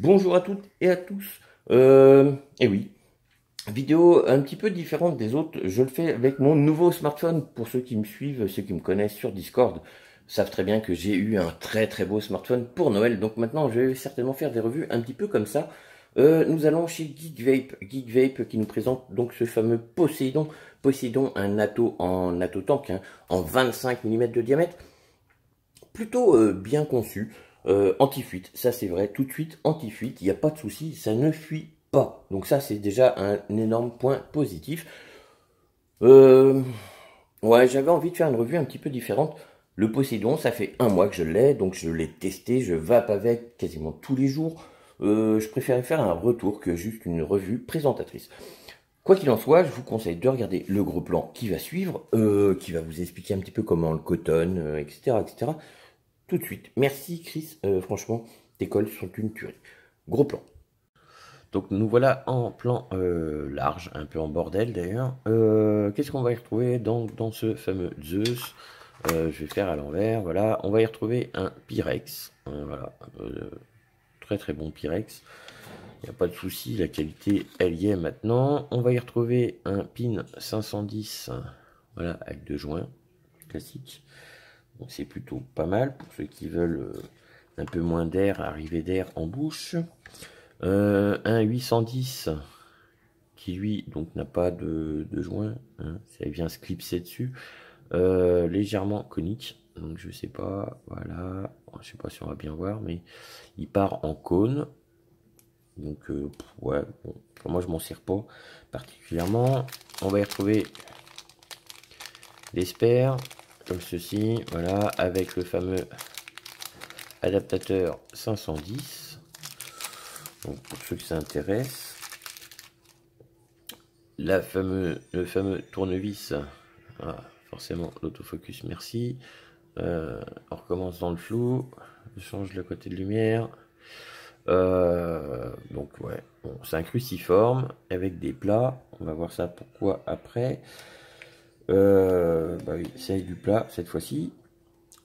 Bonjour à toutes et à tous. Et oui, vidéo un petit peu différente des autres. Je le fais avec mon nouveau smartphone. Pour ceux qui me suivent, ceux qui me connaissent sur Discord, savent très bien que j'ai eu un très beau smartphone pour Noël. Donc maintenant, je vais certainement faire des revues un petit peu comme ça. Nous allons chez Geekvape qui nous présente donc ce fameux Poséidon. Poséidon, un NATO en NATO tank, hein, en 25 mm de diamètre, plutôt bien conçu. Anti-fuite, ça c'est vrai, tout de suite anti-fuite, il n'y a pas de souci, ça ne fuit pas. Donc ça c'est déjà un énorme point positif. Euh, ouais, j'avais envie de faire une revue un petit peu différente. Le Poséidon, ça fait un mois que je l'ai, donc je l'ai testé, je vape avec quasiment tous les jours. Je préférais faire un retour que juste une revue présentatrice. Quoi qu'il en soit, je vous conseille de regarder le gros plan qui va suivre, qui va vous expliquer un petit peu comment le cotonne, etc., etc. Tout de suite. Merci Chris, franchement, tes cols sont une tuerie. Gros plan. Donc nous voilà en plan large, un peu en bordel d'ailleurs. Qu'est-ce qu'on va y retrouver dans ce fameux Zeus? Je vais faire à l'envers, voilà. On va y retrouver un Pyrex. Voilà, très bon Pyrex. Il n'y a pas de souci, la qualité elle y est maintenant. On va y retrouver un pin 510, voilà, avec 2 joints, classique. Donc c'est plutôt pas mal pour ceux qui veulent un peu moins d'air, arrivée d'air en bouche. Un 810 qui lui donc n'a pas de joint, hein, ça vient se clipser dessus. Légèrement conique, donc je sais pas, voilà, je sais pas si on va bien voir, mais il part en cône. Donc ouais, bon, moi je m'en sers pas particulièrement. On va y retrouver des spares comme ceci, voilà, avec le fameux adaptateur 510. Donc pour ceux que ça intéresse, le fameux tournevis, ah, forcément l'autofocus, merci. On recommence dans le flou, je change le côté de lumière. Donc ouais, bon, c'est un cruciforme avec des plats, on va voir ça pourquoi après. Bah oui, c'est du plat cette fois-ci.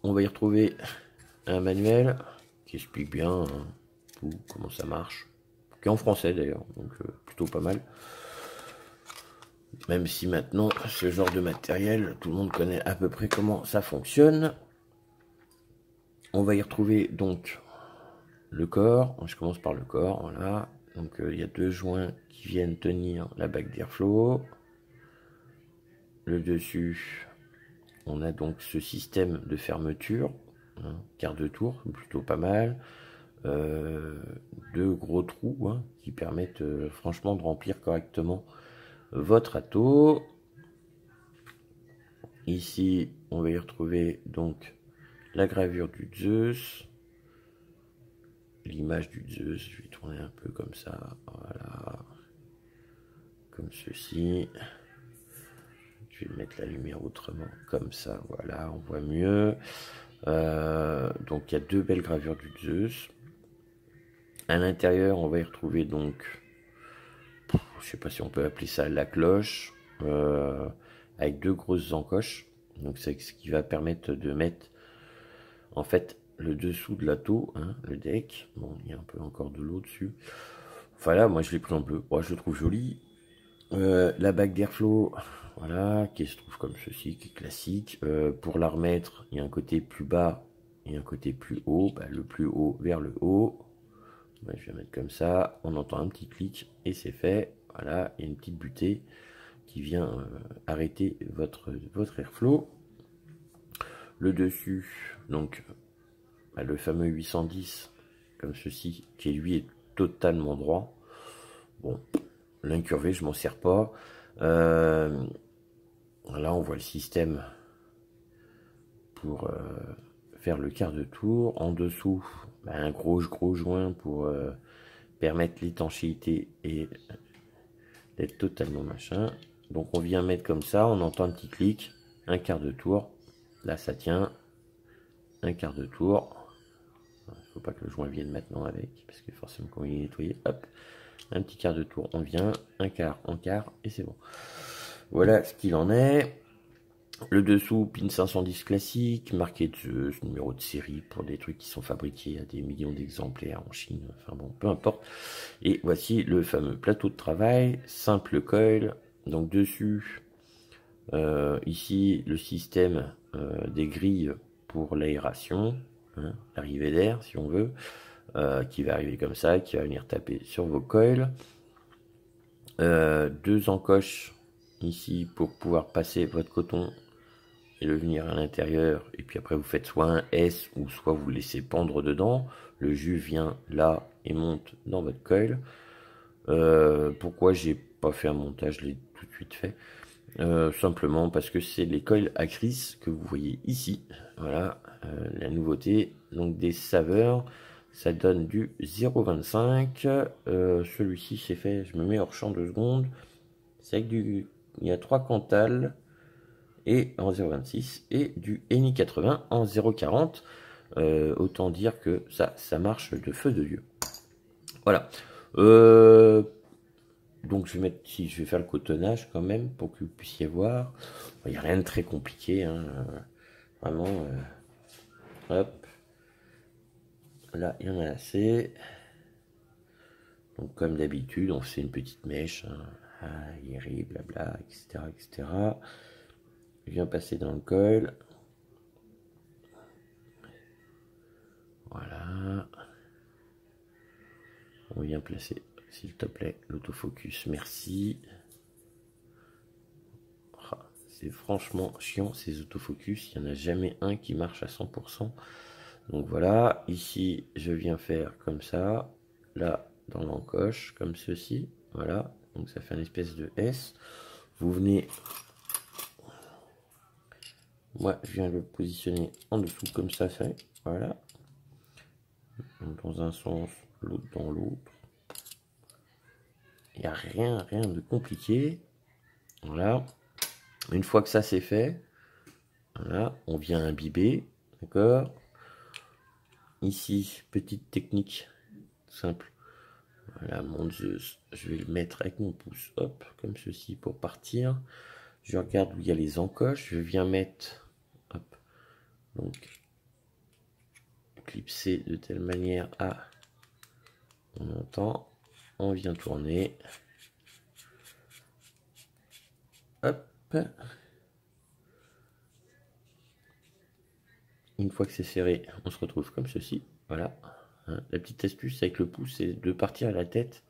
On va y retrouver un manuel qui explique bien, hein, tout, comment ça marche, qui est en français d'ailleurs, donc plutôt pas mal. Même si maintenant, ce genre de matériel, tout le monde connaît à peu près comment ça fonctionne. On va y retrouver donc le corps. Je commence par le corps, voilà. Donc il y a 2 joints qui viennent tenir la bague d'airflow. Le dessus, on a donc ce système de fermeture, hein, quart de tour, plutôt pas mal. 2 gros trous, hein, qui permettent franchement de remplir correctement votre atto. Ici, on va y retrouver donc la gravure du Zeus, l'image du Zeus. Je vais tourner un peu comme ça, voilà, comme ceci. Je vais mettre la lumière autrement, comme ça, voilà, on voit mieux. Donc il y a 2 belles gravures du Zeus. À l'intérieur, on va y retrouver donc, je sais pas si on peut appeler ça la cloche, avec 2 grosses encoches. Donc c'est ce qui va permettre de mettre en fait le dessous de l'atto, hein, le deck. Bon, il y a un peu encore de l'eau dessus. Enfin là, moi je l'ai pris en bleu. Moi, je le trouve joli. La bague d'airflow, voilà, qui se trouve comme ceci, qui est classique. Pour la remettre, il y a un côté plus bas et un côté plus haut. Bah, le plus haut vers le haut. Bah, je vais mettre comme ça. On entend un petit clic et c'est fait. Voilà, il y a une petite butée qui vient arrêter votre airflow. Le dessus, donc bah, le fameux 810 comme ceci, qui lui est totalement droit. Bon, l'incurvé, je m'en sers pas. Là, on voit le système pour faire le quart de tour. En dessous, bah, un gros joint pour permettre l'étanchéité et d'être totalement machin. Donc on vient mettre comme ça, on entend un petit clic, un quart de tour. Là, ça tient. Un quart de tour. Il ne faut pas que le joint vienne maintenant avec, parce que forcément quand il est nettoyé, hop, un petit quart de tour, on vient, un quart, et c'est bon. Voilà ce qu'il en est. Le dessous, pin 510 classique, marqué Zeus, numéro de série pour des trucs qui sont fabriqués à des millions d'exemplaires en Chine, enfin bon, peu importe. Et voici le fameux plateau de travail, simple coil, donc dessus, ici le système des grilles pour l'aération, hein, l'arrivée d'air si on veut, qui va arriver comme ça, qui va venir taper sur vos coils. Deux encoches ici pour pouvoir passer votre coton et le venir à l'intérieur, et puis après vous faites soit un S ou soit vous laissez pendre dedans, le jus vient là et monte dans votre coil. Pourquoi j'ai pas fait un montage, je l'ai tout de suite fait, simplement parce que c'est les coils Acris que vous voyez ici, voilà, la nouveauté, donc des saveurs, ça donne du 0,25, celui-ci c'est fait, je me mets hors champ 2 secondes, c'est avec il y a 3 Cantal, et en 0,26 et du Eni 80 en 0,40. Autant dire que ça marche de feu de Dieu. Voilà. Donc je vais mettre, si je vais faire le cotonnage quand même pour que vous puissiez voir. Il n'y a rien de très compliqué, hein. Vraiment. Hop. Là, il y en a assez. Donc comme d'habitude, on fait une petite mèche, hein. Aéré, blabla, etc., etc. Je viens passer dans le coil. Voilà. On vient placer, s'il te plaît, l'autofocus. Merci. C'est franchement chiant ces autofocus. Il n'y en a jamais un qui marche à 100%. Donc voilà. Ici, je viens faire comme ça. Là, dans l'encoche, comme ceci. Voilà. Donc ça fait une espèce de S. Vous venez... Moi, je viens le positionner en dessous comme ça fait. Voilà. Donc, dans un sens, l'autre dans l'autre. Il n'y a rien de compliqué. Voilà. Une fois que ça c'est fait, voilà, on vient imbiber. D'accord. Ici, petite technique simple. Voilà, mon Zeus. Je vais le mettre avec mon pouce. Hop, comme ceci pour partir. Je regarde où il y a les encoches. Je viens mettre. Hop. Donc, clipser de telle manière à. On entend. On vient tourner. Hop. Une fois que c'est serré, on se retrouve comme ceci. Voilà. Hein, la petite astuce avec le pouce, c'est de partir à la tête.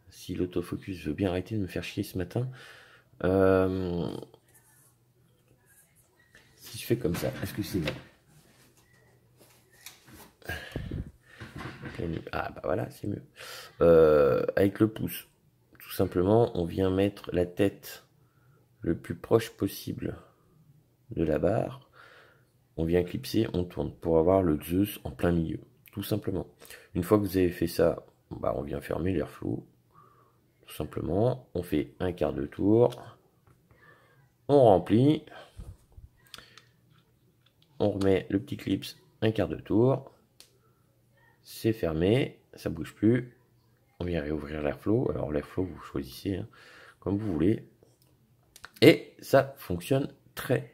Si l'autofocus veut bien arrêter de me faire chier ce matin. Si je fais comme ça, est-ce que c'est mieux? Ah bah voilà, c'est mieux. Avec le pouce, tout simplement, on vient mettre la tête le plus proche possible de la barre. On vient clipser, on tourne pour avoir le Zeus en plein milieu. Tout simplement. Une fois que vous avez fait ça, bah on vient fermer l'airflow. Tout simplement, on fait un quart de tour. On remplit. On remet le petit clips un quart de tour. C'est fermé, ça bouge plus. On vient réouvrir l'airflow. Alors l'airflow, vous choisissez hein, comme vous voulez. Et ça fonctionne très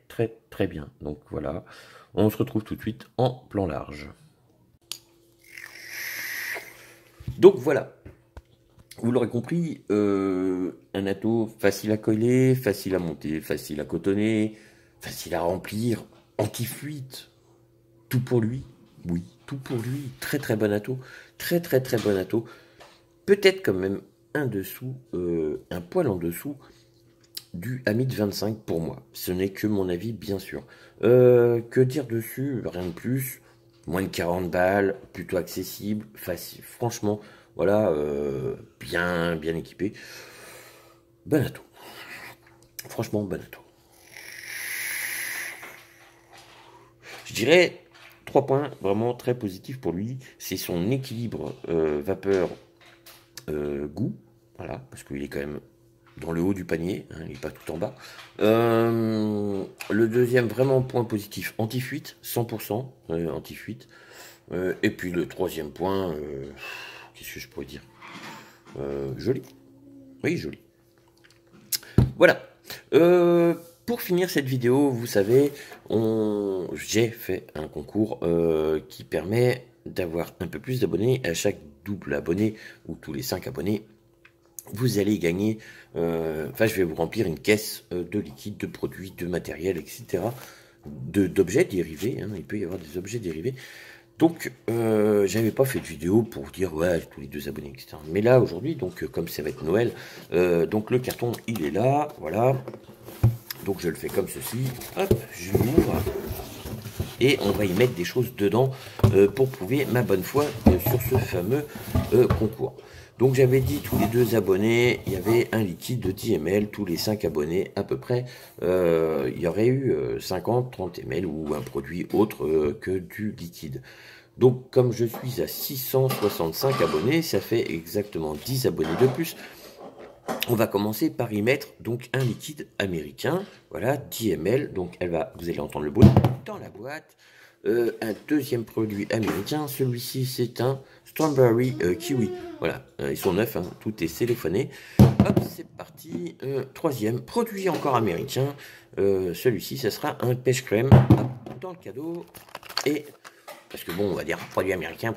bien. Donc voilà, on se retrouve tout de suite en plan large. Donc voilà, vous l'aurez compris, un atto facile à coller, facile à monter, facile à cotonner, facile à remplir, anti-fuite, tout pour lui. Oui, tout pour lui. Très bon atto, très bon atto. Peut-être quand même un dessous, un poil en dessous du Hamid 25 pour moi. Ce n'est que mon avis, bien sûr. Que dire dessus? Rien de plus. Moins de 40 balles, plutôt accessible, facile. Franchement, voilà, bien équipé. Bon atto. Franchement, bon atto. Je dirais 3 points vraiment très positifs pour lui. C'est son équilibre vapeur goût. Voilà, parce qu'il est quand même dans le haut du panier, hein, il n'est pas tout en bas. Le deuxième, vraiment point positif, anti-fuite, 100% anti-fuite. Et puis le troisième point, qu'est-ce que je pourrais dire? Joli. Oui, joli. Voilà. pour finir cette vidéo, vous savez, j'ai fait un concours qui permet d'avoir un peu plus d'abonnés. À chaque double abonné ou tous les 5 abonnés, vous allez gagner, je vais vous remplir une caisse de liquide, de produits, de matériel, etc. D'objets dérivés, hein, il peut y avoir des objets dérivés. Donc, j'avais pas fait de vidéo pour vous dire, ouais, tous les 2 abonnés, etc. Mais là, aujourd'hui, donc, comme ça va être Noël, donc le carton, il est là, voilà. Donc, je le fais comme ceci, hop, je l'ouvre. Et on va y mettre des choses dedans pour prouver ma bonne foi sur ce fameux concours. Donc j'avais dit tous les 2 abonnés, il y avait un liquide de 10 ml, tous les 5 abonnés à peu près, il y aurait eu 50-30 ml ou un produit autre que du liquide. Donc comme je suis à 665 abonnés, ça fait exactement 10 abonnés de plus. On va commencer par y mettre donc un liquide américain, voilà, 10 ml, donc vous allez entendre le bruit dans la boîte. Un deuxième produit américain, celui-ci c'est un Strawberry Kiwi, voilà, ils sont neufs, hein, tout est cellophané. Hop, c'est parti. Troisième produit encore américain, celui-ci ça sera un pêche crème, hop, dans le cadeau. Et parce que bon, on va dire produit américain,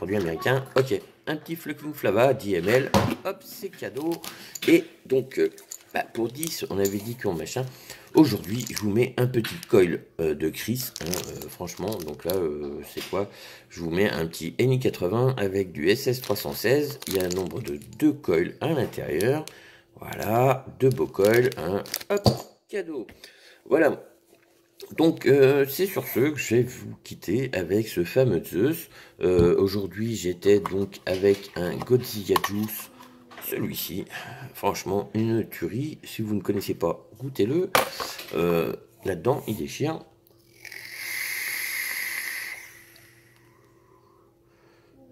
ok, un petit Fucking Flava, 10 ml, hop, c'est cadeau. Et donc, pour 10, on avait dit qu'on machin. Aujourd'hui, je vous mets un petit coil de Chris, hein, franchement, donc là, c'est quoi? Je vous mets un petit NI80 avec du SS316, il y a un nombre de 2 coils à l'intérieur, voilà, 2 beaux coils, hein, hop, cadeau. Voilà. Donc, c'est sur ce que je vais vous quitter avec ce fameux Zeus. Aujourd'hui, j'étais donc avec un Godzilla Juice, celui-ci. Franchement, une tuerie. Si vous ne connaissez pas, goûtez-le. Là-dedans, il déchire.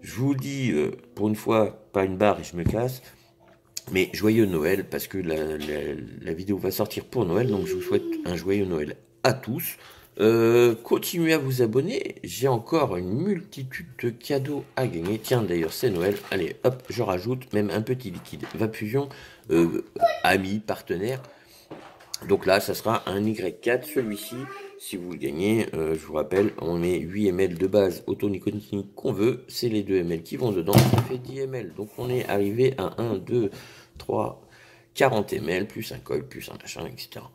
Je vous dis, pour une fois, pas une barre et je me casse. Mais joyeux Noël, parce que la vidéo va sortir pour Noël, donc je vous souhaite un joyeux Noël à tous. Continuez à vous abonner, j'ai encore une multitude de cadeaux à gagner. Tiens, d'ailleurs, c'est Noël. Allez, hop, je rajoute même un petit liquide Vapuvion, ami, partenaire. Donc là, ça sera un Y4, celui-ci. Si vous le gagnez, je vous rappelle, on met 8 ml de base autonicotinique qu'on veut. C'est les 2 ml qui vont dedans, ça fait 10 ml. Donc on est arrivé à 1, 2, 3, 40 ml, plus un coil, plus un machin, etc.